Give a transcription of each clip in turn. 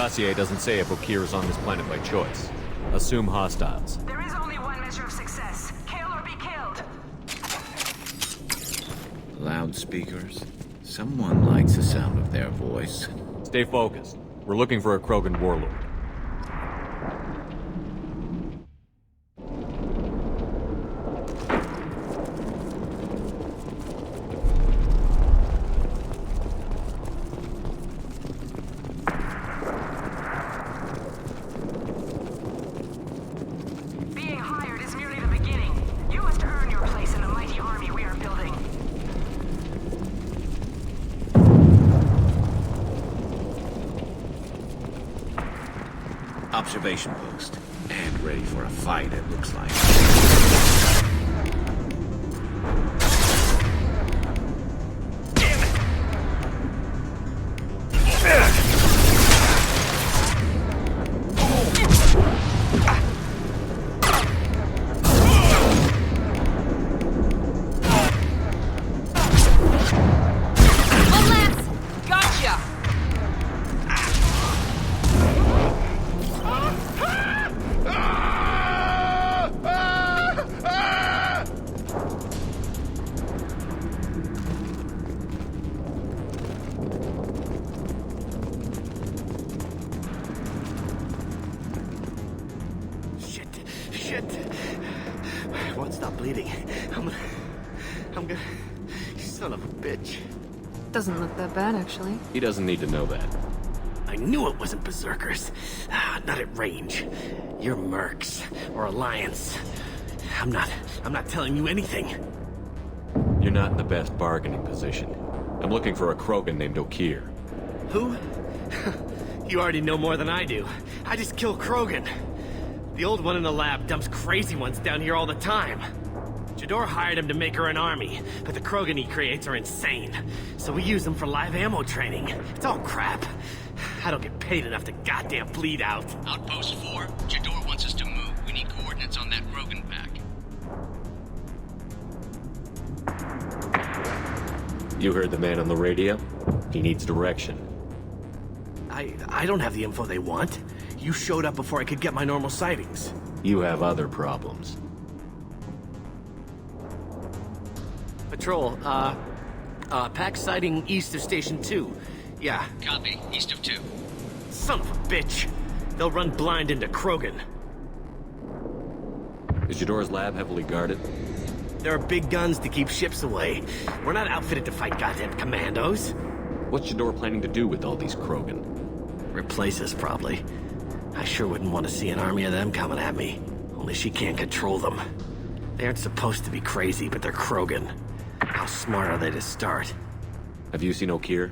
dossier doesn't say if Okeer is on this planet by choice. Assume hostiles. There is only one measure of success. Kill or be killed. Loudspeakers. Someone likes the sound of their voice. Stay focused. We're looking for a Krogan warlord. Being hired is merely the beginning. You must earn your place in the mighty army we are building. Observation post. And ready for a fight, it looks like. Shit. Won't stop bleeding. I'm gonna... You son of a bitch. Doesn't look that bad, actually. He doesn't need to know that. I knew it wasn't Berserkers. Not at range. You're Mercs. Or Alliance. I'm not telling you anything. You're not in the best bargaining position. I'm looking for a Krogan named Okeer. Who? You already know more than I do. I just kill Krogan. The old one in the lab dumps crazy ones down here all the time. Jador hired him to make her an army, but the Krogan he creates are insane. So we use them for live ammo training. It's all crap. I don't get paid enough to goddamn bleed out. Outpost 4, Jador wants us to move. We need coordinates on that Krogan pack. You heard the man on the radio? He needs direction. I don't have the info they want. You showed up before I could get my normal sightings. You have other problems. Patrol, pack sighting east of Station 2. Yeah. Copy. East of 2. Son of a bitch. They'll run blind into Krogan. Is Jador's lab heavily guarded? There are big guns to keep ships away. We're not outfitted to fight goddamn commandos. What's Jador planning to do with all these Krogan? Replace us, probably. I sure wouldn't want to see an army of them coming at me. Only she can't control them. They aren't supposed to be crazy, but they're Krogan. How smart are they to start? Have you seen Okeer?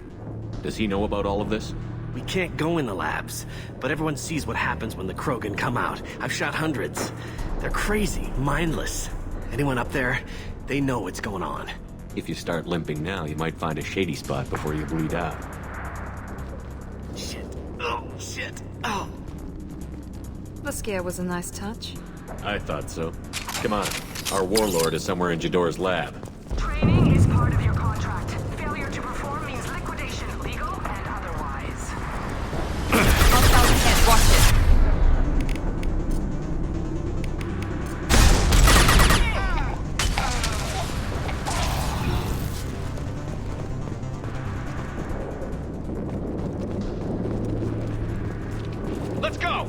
Does he know about all of this? We can't go in the labs, but everyone sees what happens when the Krogan come out. I've shot hundreds. They're crazy, mindless. Anyone up there, they know what's going on. If you start limping now, you might find a shady spot before you bleed out. Shit. Oh, shit. Oh. The scare was a nice touch. I thought so. Come on. Our warlord is somewhere in Jador's lab. Training is part of your contract. Failure to perform means liquidation, legal and otherwise. Hostiles ahead, watch it. Let's go!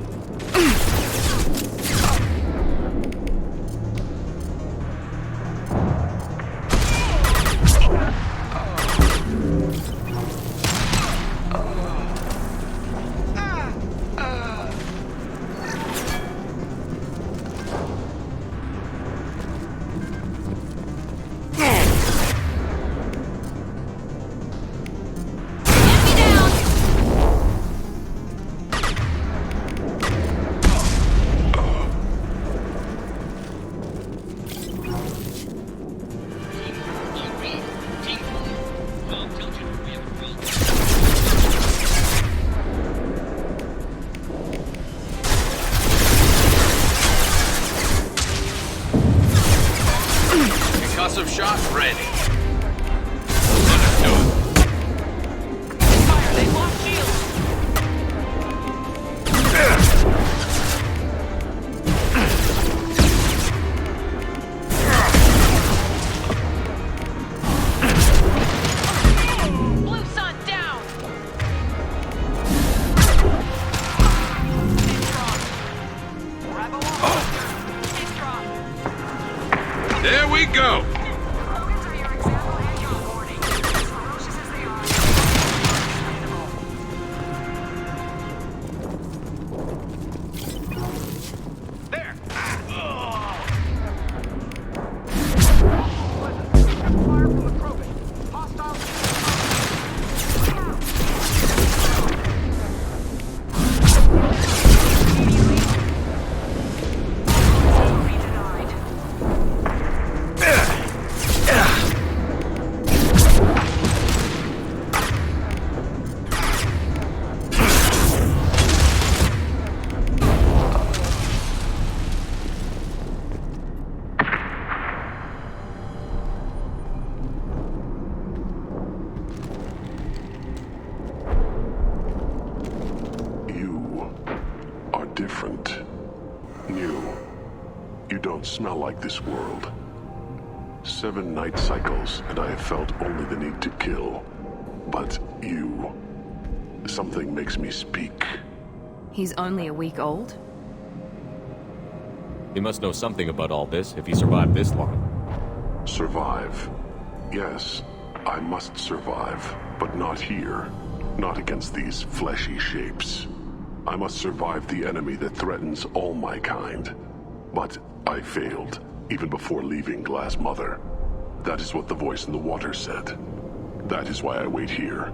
Concussive shot ready. Fire, they lost shields! we go! Krogans are your example and your warning. As ferocious as they are, expendable. There! Fire from the Krogan. Hostiles. Be denied. You are different. New. You don't smell like this world. 7 night cycles, and I have felt only the need to kill. But you... something makes me speak. He's only a week old? He must know something about all this if he survived this long. Survive. Yes, I must survive, but not here. Not against these fleshy shapes. I must survive the enemy that threatens all my kind. But I failed, even before leaving Glass Mother. That is what the voice in the water said. That is why I wait here.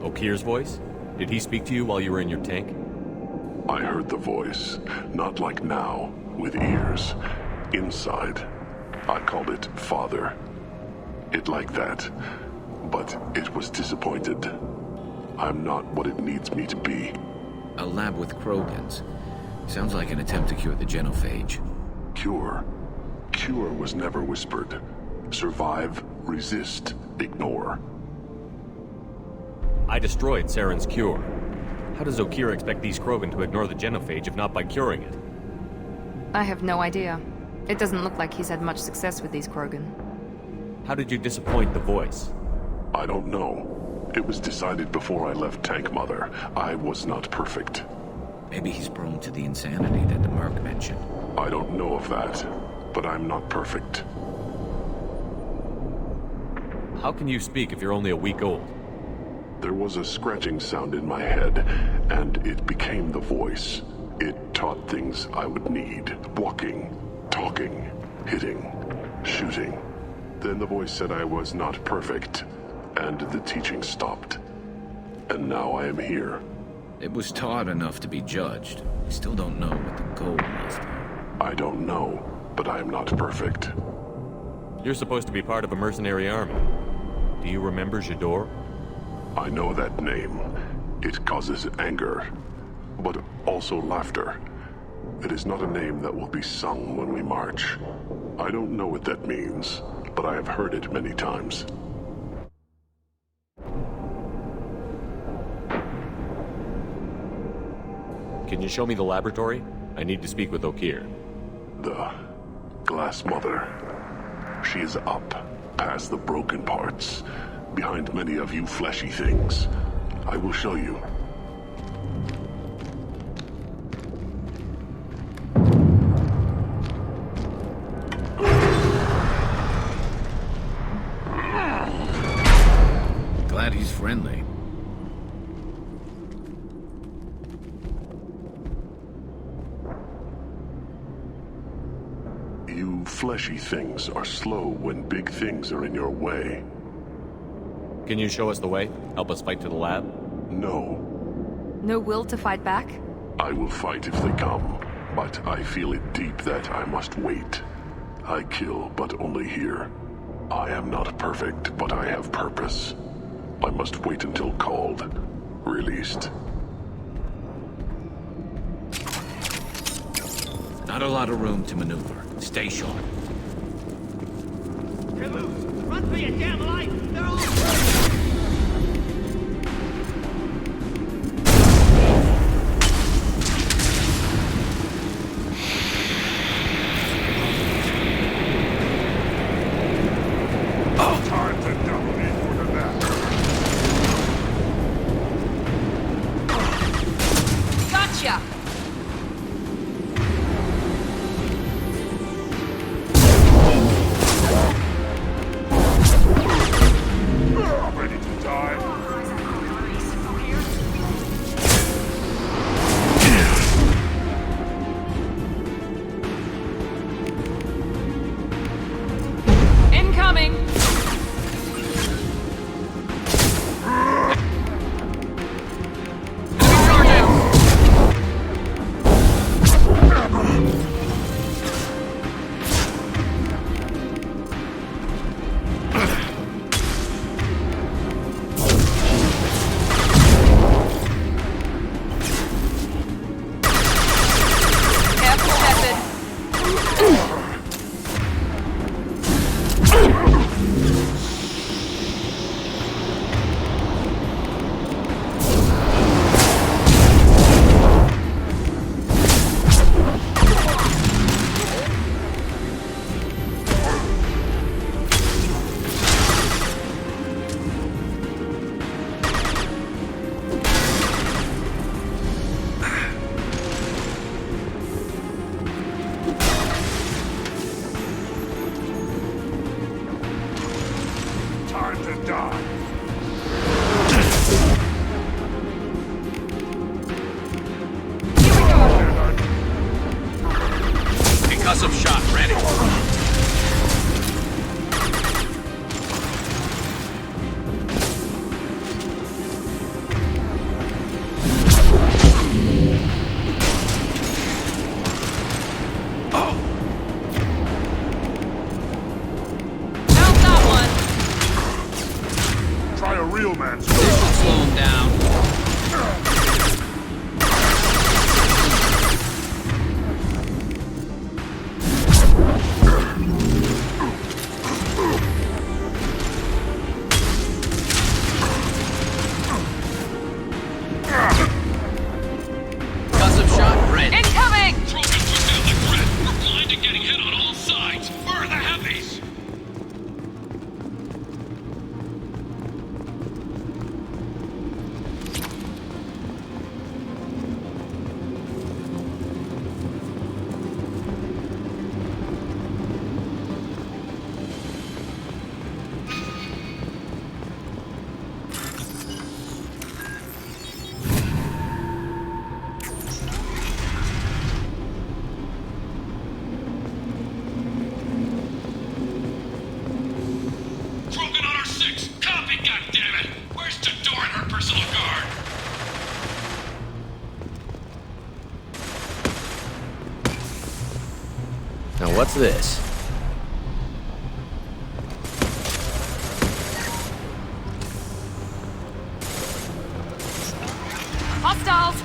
Okeer's voice? Did he speak to you while you were in your tank? I heard the voice, not like now, with ears. Inside. I called it Father. It like that, but it was disappointed. I'm not what it needs me to be. A lab with Krogans. Sounds like an attempt to cure the genophage. Cure. Cure was never whispered. Survive, resist, ignore. I destroyed Saren's cure. How does Okeer expect these Krogan to ignore the genophage if not by curing it? I have no idea. It doesn't look like he's had much success with these Krogan. How did you disappoint the voice? I don't know. It was decided before I left Tank Mother. I was not perfect. Maybe he's prone to the insanity that the Merc mentioned. I don't know of that, but I'm not perfect. How can you speak if you're only a week old? There was a scratching sound in my head, and it became the voice. It taught things I would need. Walking, talking, hitting, shooting. Then the voice said I was not perfect, and the teaching stopped. And now I am here. It was taught enough to be judged. We still don't know what the goal was, though. I don't know, but I am not perfect. You're supposed to be part of a mercenary army. Do you remember Jador? I know that name. It causes anger, but also laughter. It is not a name that will be sung when we march. I don't know what that means, but I have heard it many times. Can you show me the laboratory? I need to speak with Okeer. The Glass Mother. She is up, past the broken parts, behind many of you fleshy things. I will show you. Glad he's friendly. You fleshy things are slow when big things are in your way. Can you show us the way? Help us fight to the lab? No, No will to fight back? I will fight if they come, but I feel it deep that I must wait. I kill, but only here. I am not perfect, but I have purpose. I must wait until called, released. Not a lot of room to maneuver. Stay sharp. Run for your damn life! They're all... Time to double equal to that. Gotcha! Now what's this? Hostiles!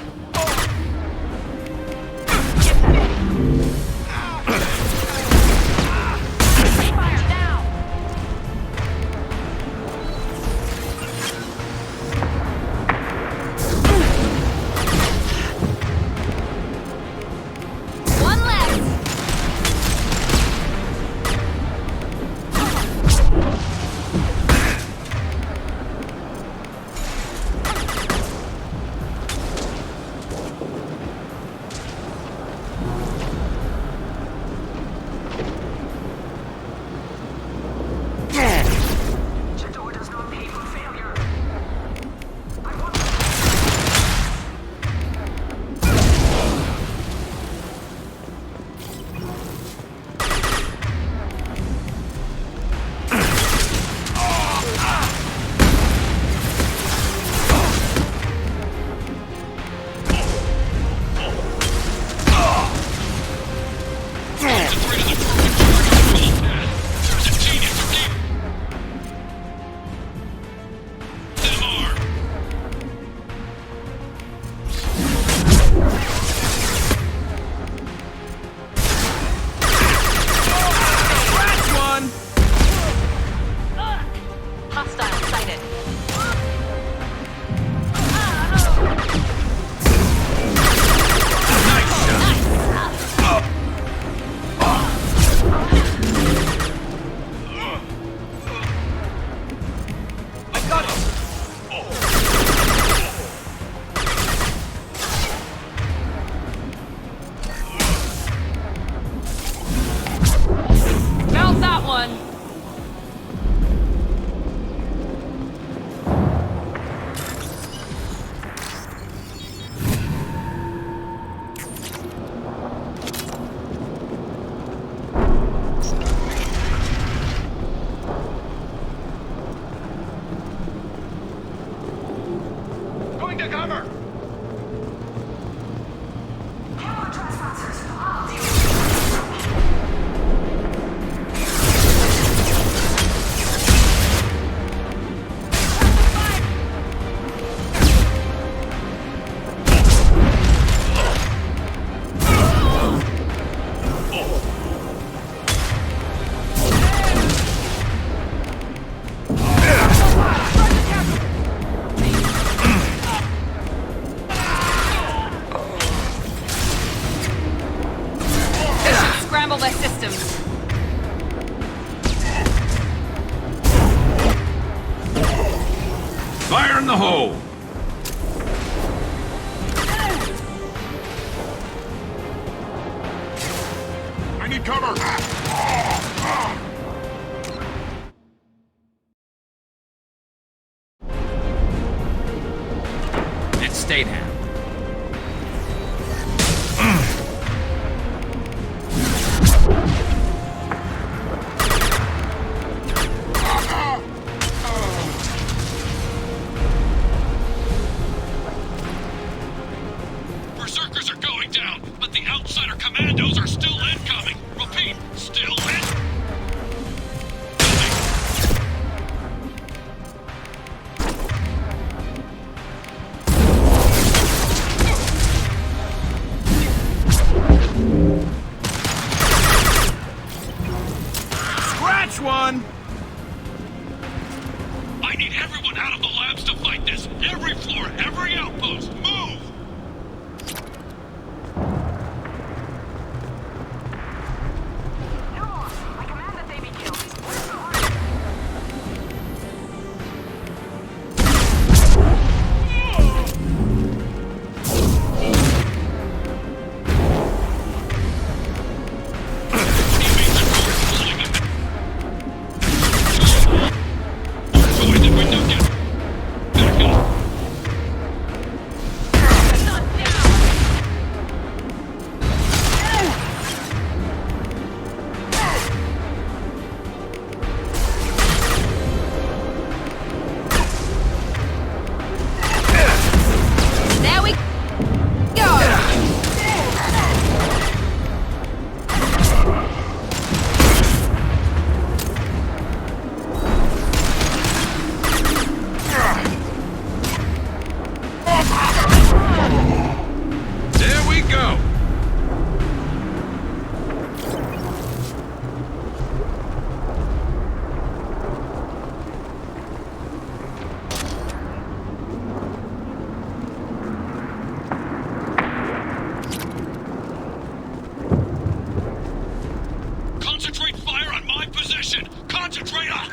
Fire now! One left! Jador does not pay for failure. I want Hostile sighted. Mount that one! Going to cover! kill the trespassers. I'll deal with Scramble their systems. Fire in the hole! I need cover! It's Stateham. Berserkers are going down, but the outsider commandos are still incoming. Repeat, still in. Concentrate on...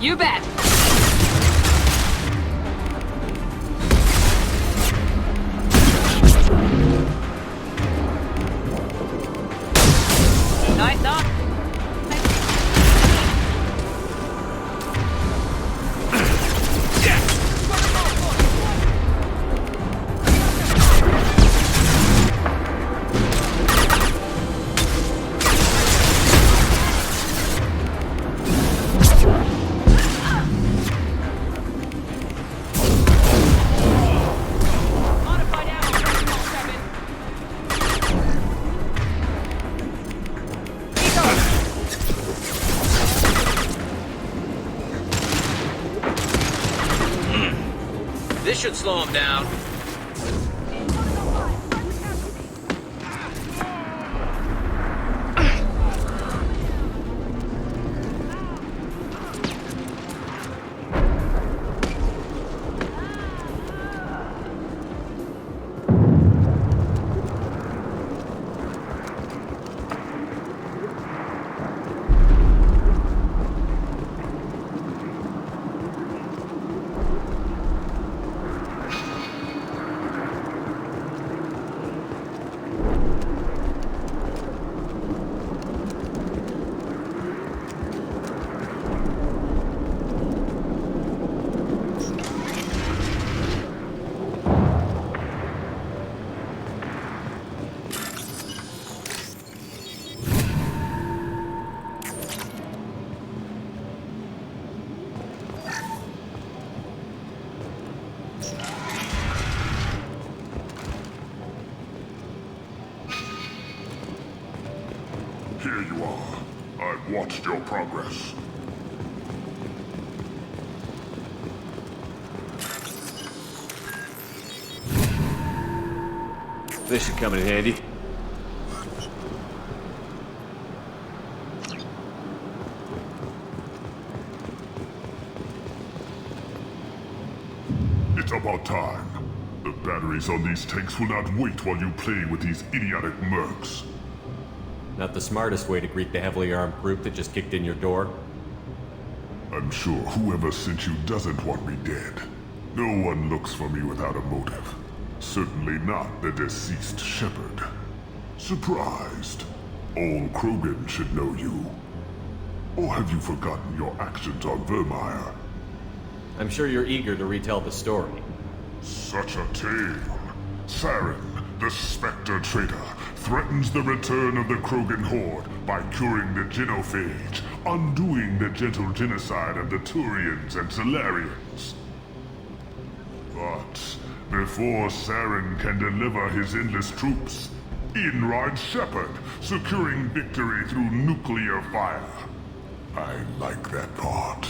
You bet. Nice knock. This should slow him down. Here you are. I've watched your progress. This should come in handy. It's about time. The batteries on these tanks will not wait while you play with these idiotic mercs. Not the smartest way to greet the heavily armed group that just kicked in your door. I'm sure whoever sent you doesn't want me dead. No one looks for me without a motive. Certainly not the deceased shepherd. Surprised? All Krogan should know you. Or have you forgotten your actions on Vermeer? I'm sure you're eager to retell the story. Such a tale. Saren, the Spectre traitor, threatens the return of the Krogan horde by curing the genophage, undoing the gentle genocide of the Turians and Solarians. But before Saren can deliver his endless troops, in rides Shepard, securing victory through nuclear fire. I like that part.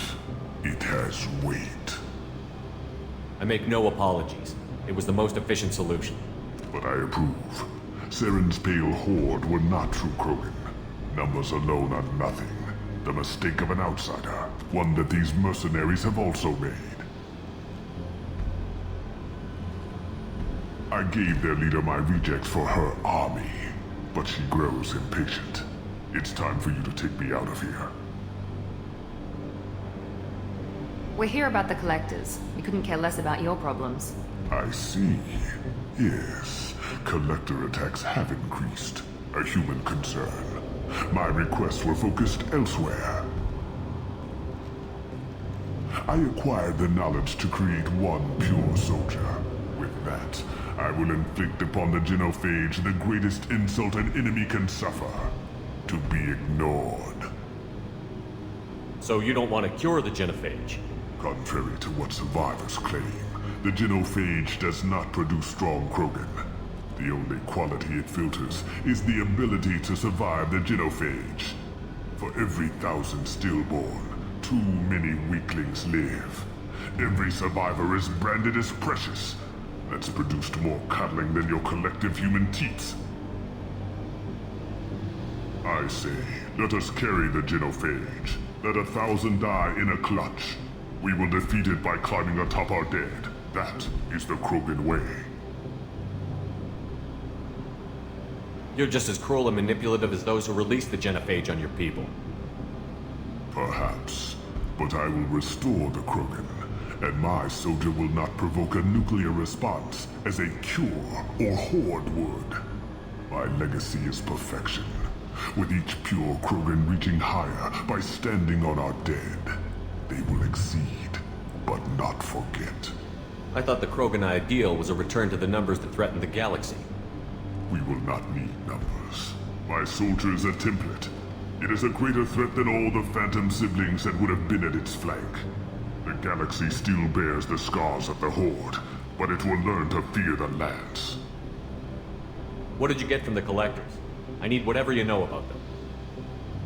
It has weight. I make no apologies. It was the most efficient solution. But I approve. Saren's pale horde were not true Krogan. Numbers alone are nothing. The mistake of an outsider. One that these mercenaries have also made. I gave their leader my rejects for her army. But she grows impatient. It's time for you to take me out of here. We're here about the collectors. We couldn't care less about your problems. I see. Yes, collector attacks have increased. A human concern. My requests were focused elsewhere. I acquired the knowledge to create one pure soldier. With that, I will inflict upon the genophage the greatest insult an enemy can suffer. To be ignored. So you don't want to cure the genophage? Contrary to what survivors claim, the genophage does not produce strong Krogan. The only quality it filters is the ability to survive the genophage. For every 1,000 stillborn, too many weaklings live. Every survivor is branded as precious. That's produced more coddling than your collective human teats. I say, let us carry the genophage. Let 1,000 die in a clutch. We will defeat it by climbing atop our dead. That is the Krogan way. You're just as cruel and manipulative as those who released the genophage on your people. Perhaps. But I will restore the Krogan. And my soldier will not provoke a nuclear response as a cure or horde would. My legacy is perfection. With each pure Krogan reaching higher by standing on our dead. They will exceed, but not forget. I thought the Krogan ideal was a return to the numbers that threatened the galaxy. We will not need numbers. My soldier is a template. It is a greater threat than all the Phantom siblings that would have been at its flank. The galaxy still bears the scars of the Horde, but it will learn to fear the Lance. What did you get from the collectors? I need whatever you know about them.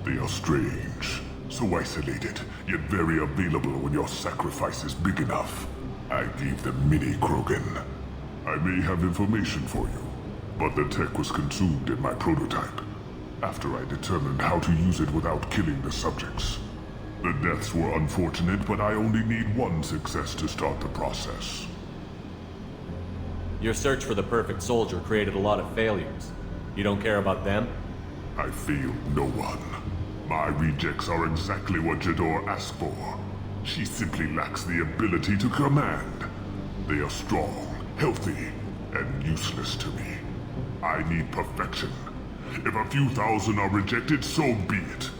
They are strange. So isolated, yet very available when your sacrifice is big enough. I gave them mini Krogan. I may have information for you, but the tech was consumed in my prototype, after I determined how to use it without killing the subjects. The deaths were unfortunate, but I only need one success to start the process. Your search for the perfect soldier created a lot of failures. You don't care about them? I failed no one. My rejects are exactly what Jador asked for. She simply lacks the ability to command. They are strong, healthy, and useless to me. I need perfection. If a few thousand are rejected, so be it.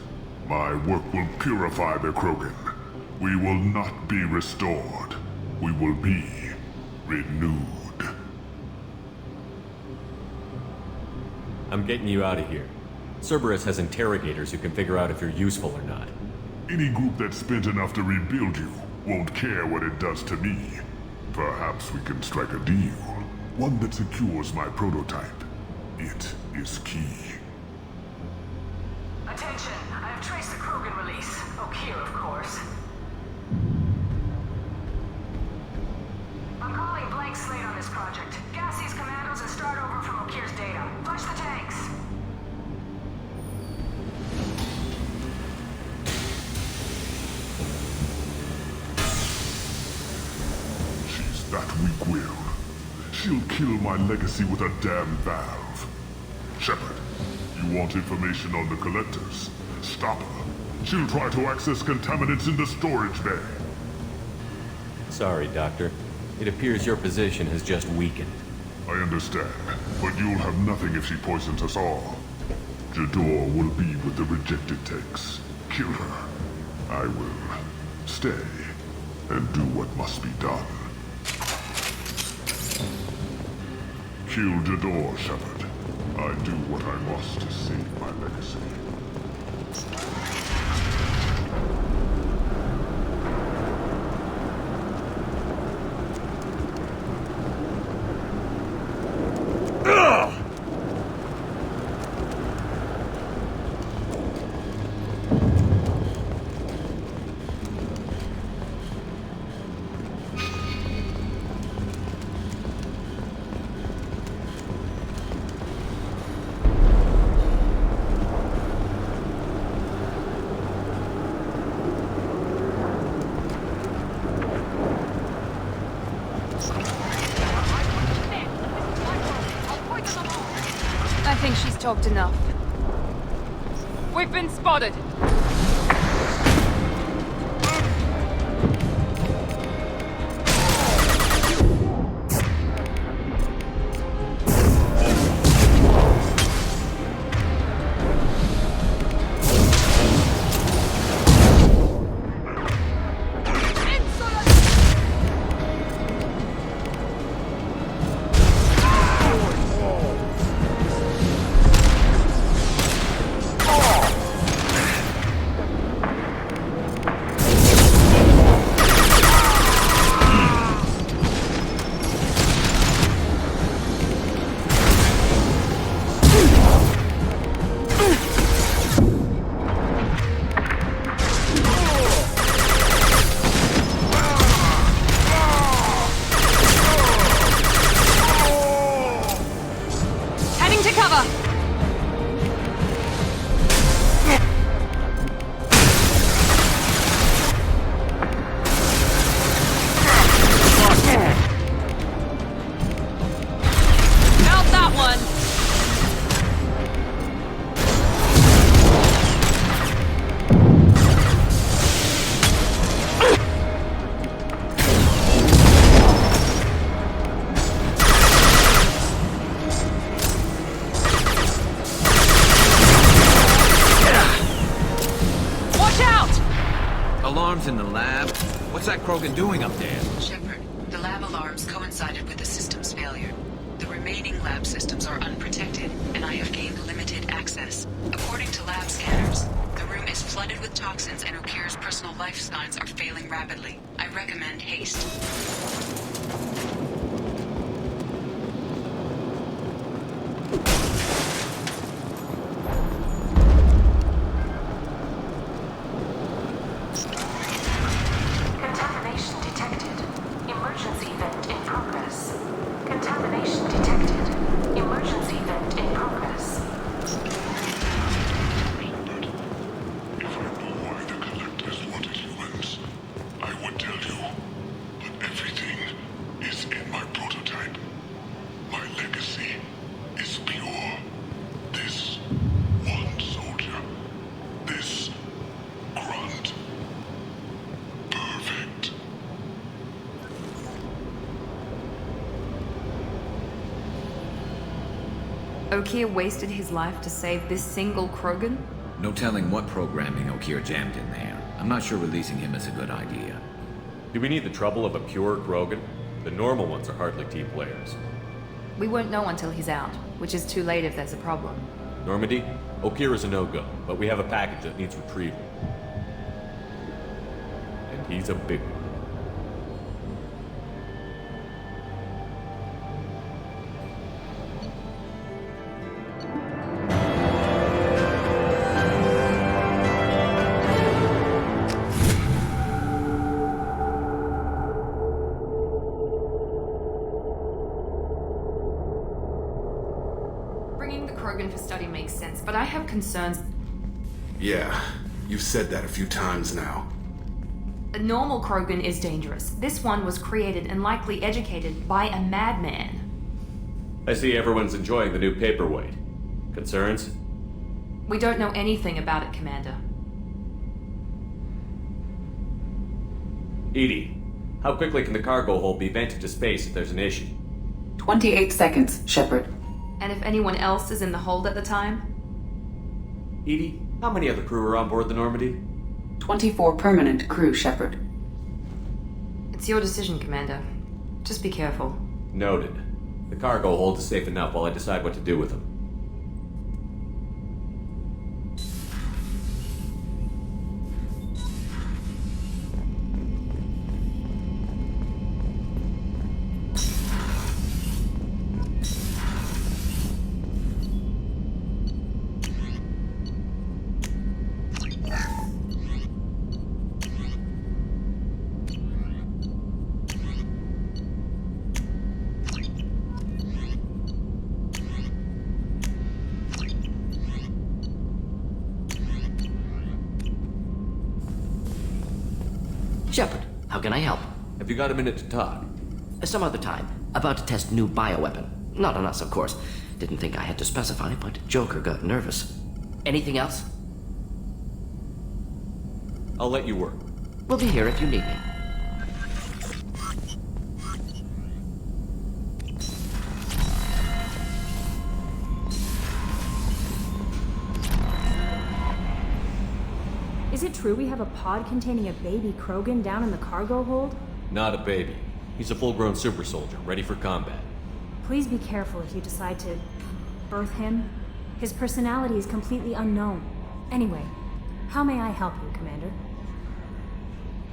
My work will purify the Krogan. We will not be restored. We will be renewed. I'm getting you out of here. Cerberus has interrogators who can figure out if you're useful or not. Any group that's spent enough to rebuild you won't care what it does to me. Perhaps we can strike a deal. One that secures my prototype. It is key. Attention, I have traced the Krogan release. Okeer, of course. I'm calling blank slate on this project. Gas these commandos and start start over from Okeer's data. Flush the tanks. She's that weak-willed. She'll kill my legacy with a damn valve. Shepard, you want information on the collectors? Stop her. She'll try to access contaminants in the storage bay. Sorry, Doctor. It appears your position has just weakened. I understand, but you'll have nothing if she poisons us all. Jador will be with the rejected tanks. Kill her. I will stay and do what must be done. Kill Jador, Shepard. I do what I must to save my legacy. I think she's talked enough. We've been spotted. Alarms in the lab? What's that Krogan doing up there? Shepard, the lab alarms coincided with the system's failure. The remaining lab systems are unprotected, and I have gained limited access. According to lab scanners, the room is flooded with toxins and Okeer's personal life signs are failing rapidly. I recommend haste. Contamination detected. Emergency vent in progress. Contamination detected. Emergency vent in progress. If I knew why the collectors wanted humans, I would tell you. But everything is in my prototype. My legacy is pure. This one soldier. This Grunt. Perfect. Okeer wasted his life to save this single Krogan? No telling what programming Okeer jammed in there. I'm not sure releasing him is a good idea. Do we need the trouble of a pure Krogan? The normal ones are hardly team players. We won't know until he's out, which is too late if there's a problem. Normandy, Okeer is a no-go, but we have a package that needs retrieval. And he's a big one. but I have concerns. Yeah, you've said that a few times now. A normal Krogan is dangerous. This one was created and likely educated by a madman. I see everyone's enjoying the new paperweight. Concerns? We don't know anything about it, Commander. Edie, how quickly can the cargo hold be vented to space if there's an issue? 28 seconds, Shepard. And if anyone else is in the hold at the time? Edie, how many of the crew are on board the Normandy? 24 permanent crew, Shepard. It's your decision, Commander. Just be careful. Noted. The cargo hold is safe enough while I decide what to do with them. Shepard, how can I help? Have you got a minute to talk? Some other time. About to test new bioweapon. Not on us, of course. Didn't think I had to specify, but Joker got nervous. Anything else? I'll let you work. We'll be here if you need me. Is it true we have a pod containing a baby Krogan down in the cargo hold? Not a baby. He's a full-grown super soldier, ready for combat. Please be careful if you decide to birth him. His personality is completely unknown. Anyway, how may I help you, Commander?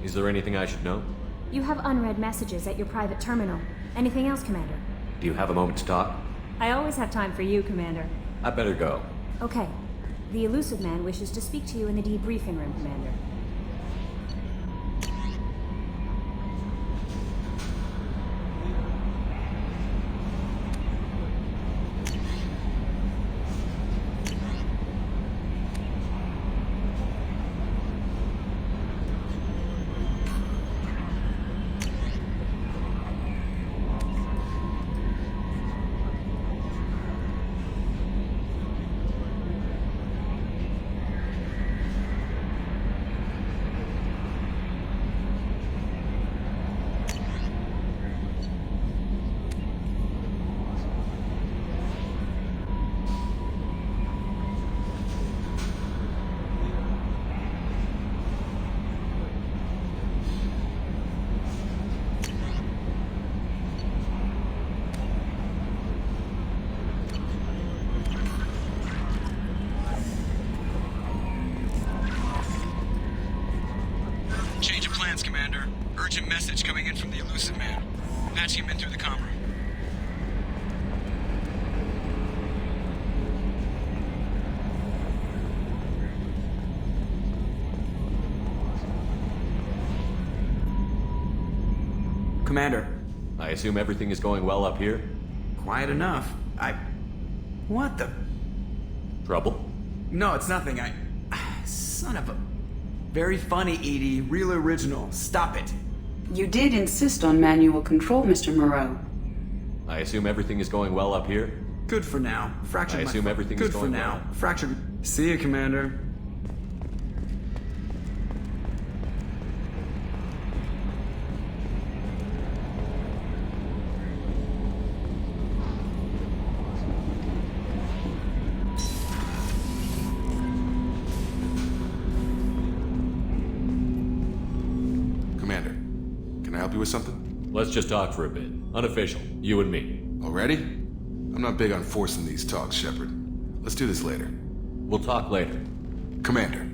Is there anything I should know? You have unread messages at your private terminal. Anything else, Commander? Do you have a moment to talk? I always have time for you, Commander. I better go. Okay. The elusive man wishes to speak to you in the debriefing room, Commander. Change of plans, Commander. Urgent message coming in from the elusive man. Patching him in through the comm room. Commander. I assume everything is going well up here? Quiet enough. What the? Trouble? No, it's nothing. Son of a... Very funny, Edie. Real original. Stop it. You did insist on manual control, Mr. Moreau. I assume everything is going well up here? Good for now. Fractured I assume everything is going Good for now. well. Fractured... See you, Commander. Commander, can I help you with something? Let's just talk for a bit. Unofficial. You and me. Already? I'm not big on forcing these talks, Shepard. Let's do this later. We'll talk later. Commander.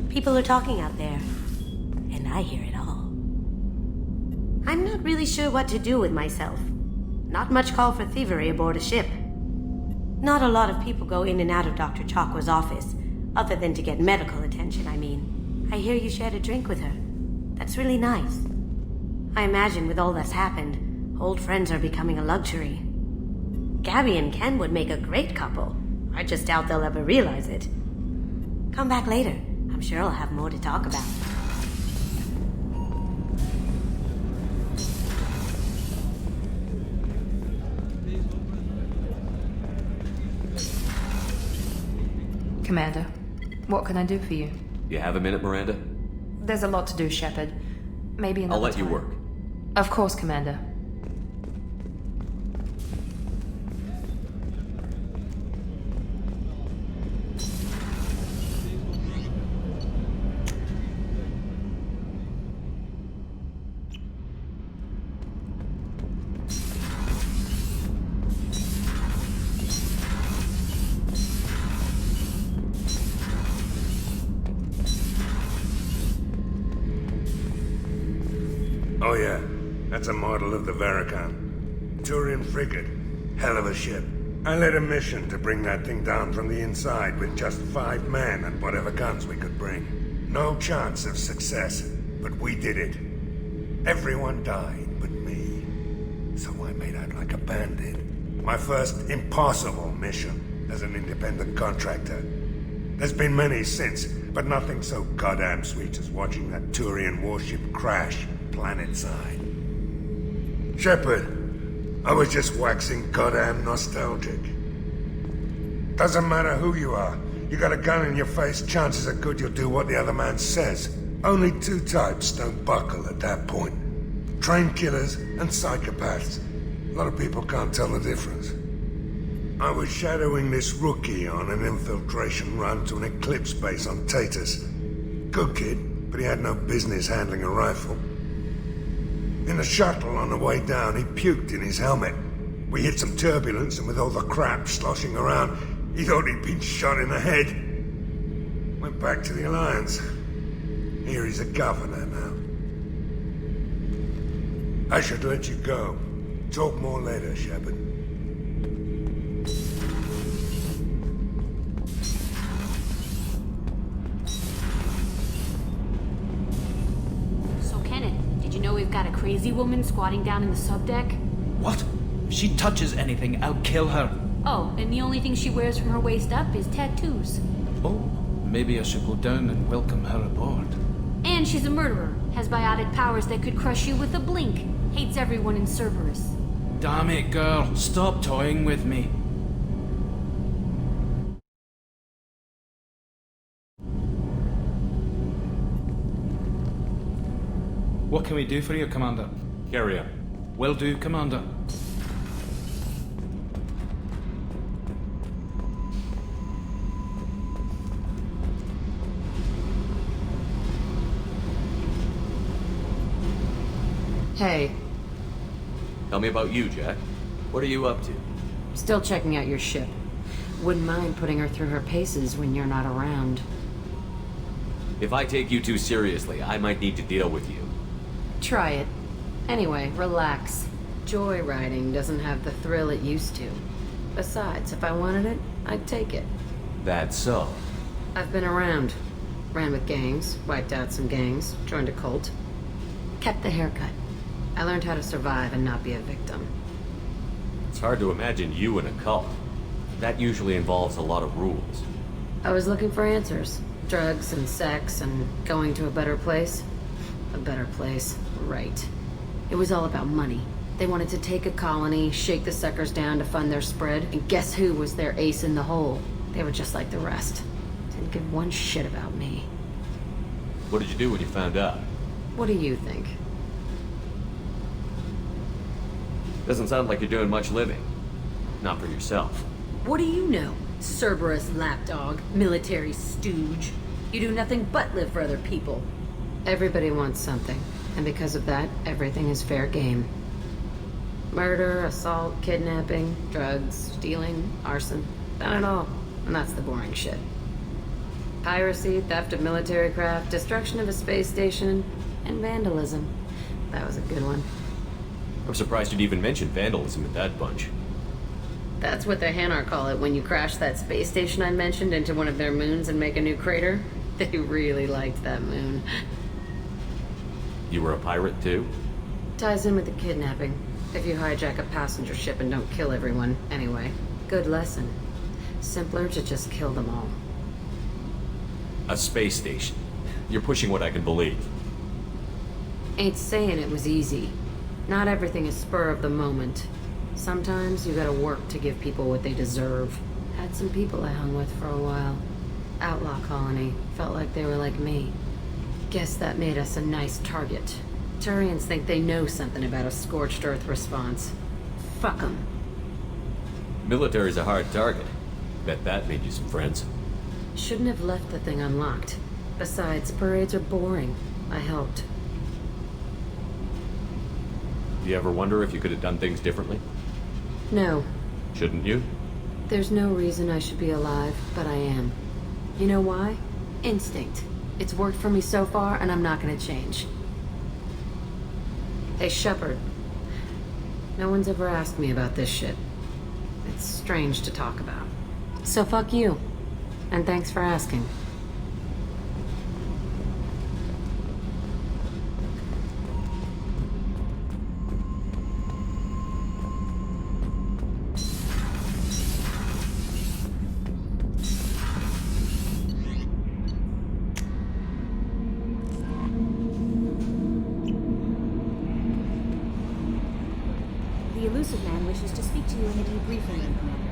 People are talking out there, and I hear it all. I'm not really sure what to do with myself. Not much call for thievery aboard a ship. Not a lot of people go in and out of Dr. Chakwa's office, other than to get medical attention, I mean. I hear you shared a drink with her. That's really nice. I imagine with all that's happened, old friends are becoming a luxury. Gabby and Ken would make a great couple. I just doubt they'll ever realize it. Come back later. I'm sure I'll have more to talk about. Commander, what can I do for you? You have a minute, Miranda? There's a lot to do, Shepard. Maybe another I'll let time. you work. Of course, Commander. Oh yeah, that's a model of the Veracon. Turian frigate. Hell of a ship. I led a mission to bring that thing down from the inside with just 5 men and whatever guns we could bring. No chance of success, but we did it. Everyone died but me. So I made out like a bandit. My first impossible mission as an independent contractor. There's been many since, but nothing so goddamn sweet as watching that Turian warship crash planet-side. Shepard, I was just waxing goddamn nostalgic. Doesn't matter who you are. You got a gun in your face, chances are good you'll do what the other man says. Only 2 types don't buckle at that point. Trained killers and psychopaths. A lot of people can't tell the difference. I was shadowing this rookie on an infiltration run to an Eclipse base on Tatus. Good kid, but he had no business handling a rifle. In the shuttle on the way down, he puked in his helmet. We hit some turbulence, and with all the crap sloshing around, he thought he'd been shot in the head. Went back to the Alliance. Here he's a governor now. I should let you go. Talk more later, Shepard. We've got a crazy woman squatting down in the subdeck. What? If she touches anything, I'll kill her. Oh, and the only thing she wears from her waist up is tattoos. Oh, maybe I should go down and welcome her aboard. And she's a murderer. Has biotic powers that could crush you with a blink. Hates everyone in Cerberus. Damn it, girl. Stop toying with me. What can we do for you, Commander? Carry on. Will do, Commander. Hey. Tell me about you, Jack. What are you up to? Still checking out your ship. Wouldn't mind putting her through her paces when you're not around. If I take you too seriously, I might need to deal with you. Try it. Anyway, relax. Joyriding doesn't have the thrill it used to. Besides, if I wanted it, I'd take it. That's so. I've been around. Ran with gangs, wiped out some gangs, joined a cult. Kept the haircut. I learned how to survive and not be a victim. It's hard to imagine you in a cult. That usually involves a lot of rules. I was looking for answers. Drugs and sex and going to a better place. A better place, right. It was all about money. They wanted to take a colony, shake the suckers down to fund their spread, and guess who was their ace in the hole? They were just like the rest. Didn't give one shit about me. What did you do when you found out? What do you think? Doesn't sound like you're doing much living. Not for yourself. What do you know? Cerberus lapdog, military stooge. You do nothing but live for other people. Everybody wants something, and because of that, everything is fair game. Murder, assault, kidnapping, drugs, stealing, arson. Done it all. And that's the boring shit. Piracy, theft of military craft, destruction of a space station, and vandalism. That was a good one. I'm surprised you'd even mention vandalism in that bunch. That's what the Hanar call it when you crash that space station I mentioned into one of their moons and make a new crater. They really liked that moon. You were a pirate too? Ties in with the kidnapping. If you hijack a passenger ship and don't kill everyone, anyway. Good lesson. Simpler to just kill them all. A space station. You're pushing what I can believe. Ain't saying it was easy. Not everything is spur of the moment. Sometimes you gotta work to give people what they deserve. Had some people I hung with for a while. Outlaw colony. Felt like they were like me. Guess that made us a nice target. Turians think they know something about a scorched earth response. Fuck 'em. Military's a hard target. Bet that made you some friends. Shouldn't have left the thing unlocked. Besides, parades are boring. I helped. Do you ever wonder if you could have done things differently? No. Shouldn't you? There's no reason I should be alive, but I am. You know why? Instinct. It's worked for me so far, and I'm not gonna change. Hey, Shepard. No one's ever asked me about this shit. It's strange to talk about. So fuck you. And thanks for asking. The elusive man wishes to speak to you in the debriefing room, Commander.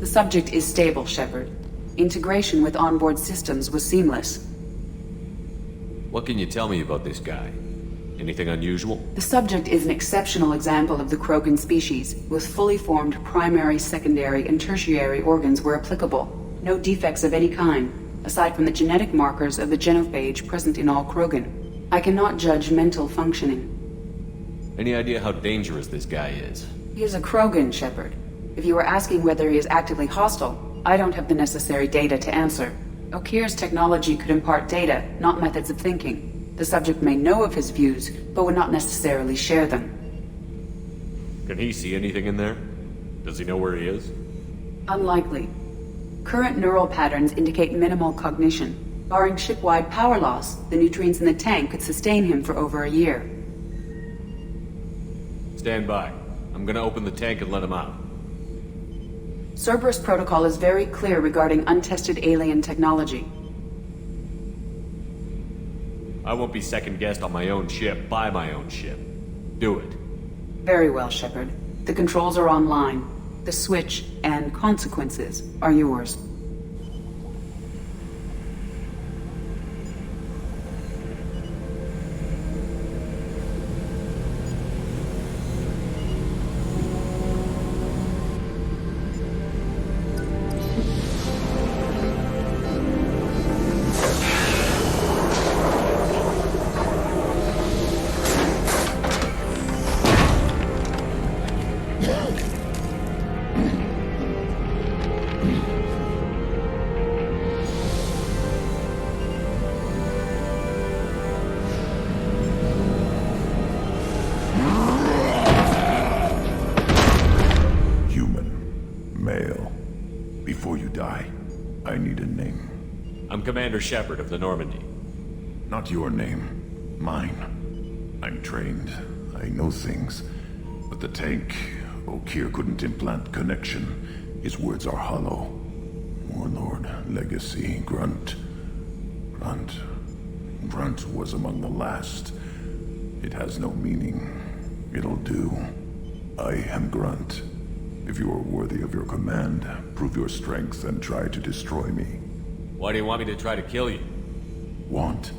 The subject is stable, Shepard. Integration with onboard systems was seamless. What can you tell me about this guy? Anything unusual? The subject is an exceptional example of the Krogan species, with fully formed primary, secondary, and tertiary organs where applicable. No defects of any kind, aside from the genetic markers of the genophage present in all Krogan. I cannot judge mental functioning. Any idea how dangerous this guy is? He is a Krogan, Shepard. If you are asking whether he is actively hostile, I don't have the necessary data to answer. Okeer's technology could impart data, not methods of thinking. The subject may know of his views, but would not necessarily share them. Can he see anything in there? Does he know where he is? Unlikely. Current neural patterns indicate minimal cognition. Barring ship-wide power loss, the nutrients in the tank could sustain him for over a year. Stand by. I'm gonna open the tank and let him out. Cerberus protocol is very clear regarding untested alien technology. I won't be second-guessed on my own ship, by my own ship. Do it. Very well, Shepard. The controls are online. The switch and consequences are yours. Commander Shepard of the Normandy. Not your name. Mine. I'm trained. I know things. But the tank, Okeer couldn't implant connection. His words are hollow. Warlord, Legacy, Grunt. Grunt was among the last. It has no meaning. It'll do. I am Grunt. If you are worthy of your command, prove your strength and try to destroy me. Why do you want me to try to kill you? Want?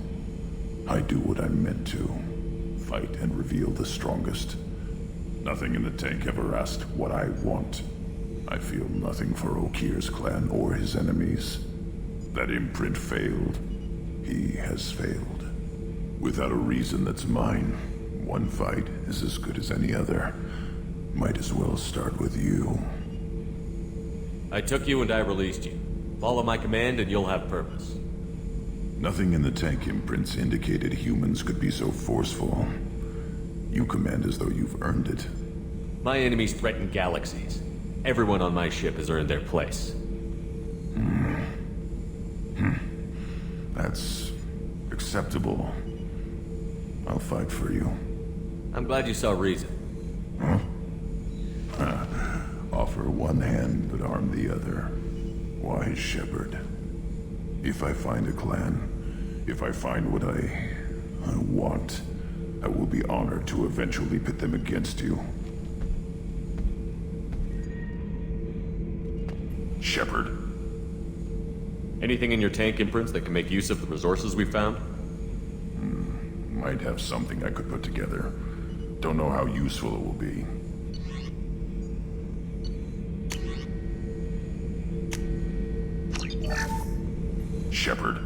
I do what I'm meant to. Fight and reveal the strongest. Nothing in the tank ever asked what I want. I feel nothing for Okeer's clan or his enemies. That imprint failed. He has failed. Without a reason that's mine, one fight is as good as any other. Might as well start with you. I took you and I released you. Follow my command and you'll have purpose. Nothing in the tank imprints indicated humans could be so forceful. You command as though you've earned it. My enemies threaten galaxies. Everyone on my ship has earned their place. That's acceptable. I'll fight for you. I'm glad you saw reason. Huh? Offer one hand, but arm the other. Wise shepherd. If I find a clan, if I find what I want, I will be honored to eventually pit them against you. Shepherd. Anything in your tank imprints that can make use of the resources we found? Might have something I could put together. Don't know how useful it will be. Shepherd.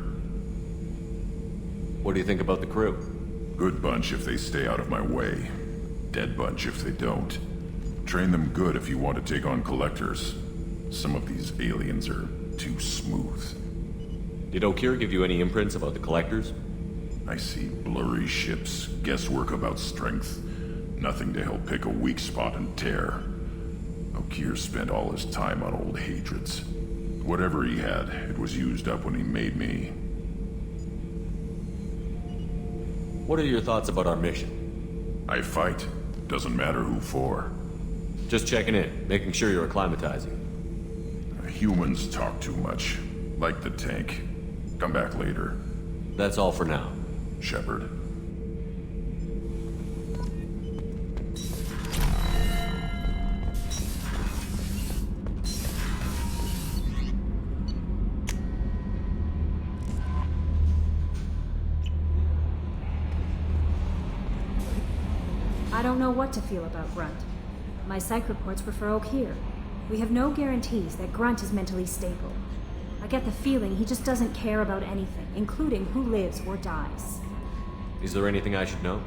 What do you think about the crew? Good bunch if they stay out of my way. Dead bunch if they don't. Train them good if you want to take on collectors. Some of these aliens are too smooth. Did Okeer give you any imprints about the collectors? I see blurry ships, guesswork about strength. Nothing to help pick a weak spot and tear. Okeer spent all his time on old hatreds. Whatever he had, it was used up when he made me. What are your thoughts about our mission? I fight. Doesn't matter who for. Just checking in, making sure you're acclimatizing. Humans talk too much. Like the tank. Come back later. That's all for now. Shepherd. I don't know what to feel about Grunt. My psych reports were for Okeer. We have no guarantees that Grunt is mentally stable. I get the feeling he just doesn't care about anything, including who lives or dies. Is there anything I should know?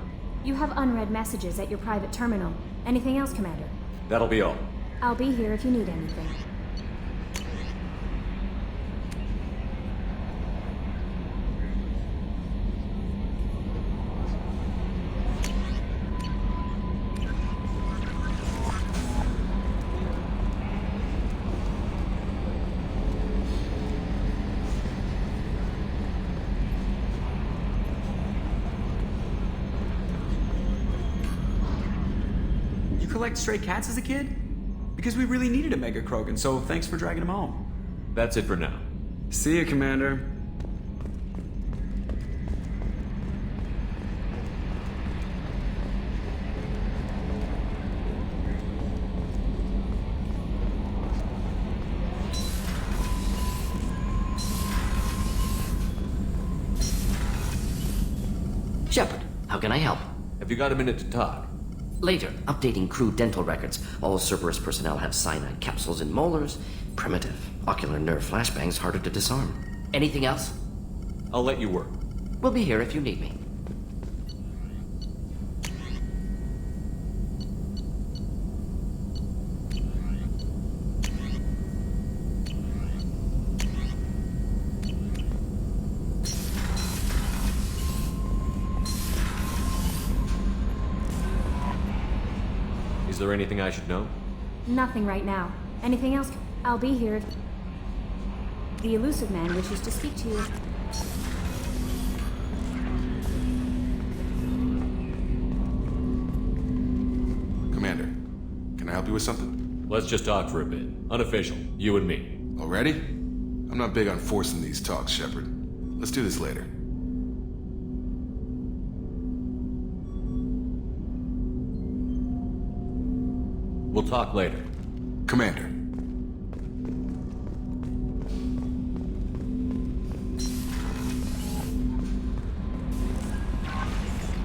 You have unread messages at your private terminal. Anything else, Commander? That'll be all. I'll be here if you need anything. Collect stray cats as a kid? Because we really needed a Mega Krogan, so thanks for dragging him home. That's it for now. See ya, Commander. Shepard, how can I help? Have you got a minute to talk? Later, updating crew dental records. All Cerberus personnel have cyanide capsules in molars. Primitive. Ocular nerve flashbangs harder to disarm. Anything else? I'll let you work. We'll be here if you need me. Is there anything I should know? Nothing right now. Anything else? I'll be here. The elusive man wishes to speak to you. Commander, can I help you with something? Let's just talk for a bit. Unofficial. You and me. Already? I'm not big on forcing these talks, Shepard. Let's do this later. We'll talk later. Commander.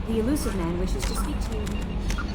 The elusive man wishes to speak to you.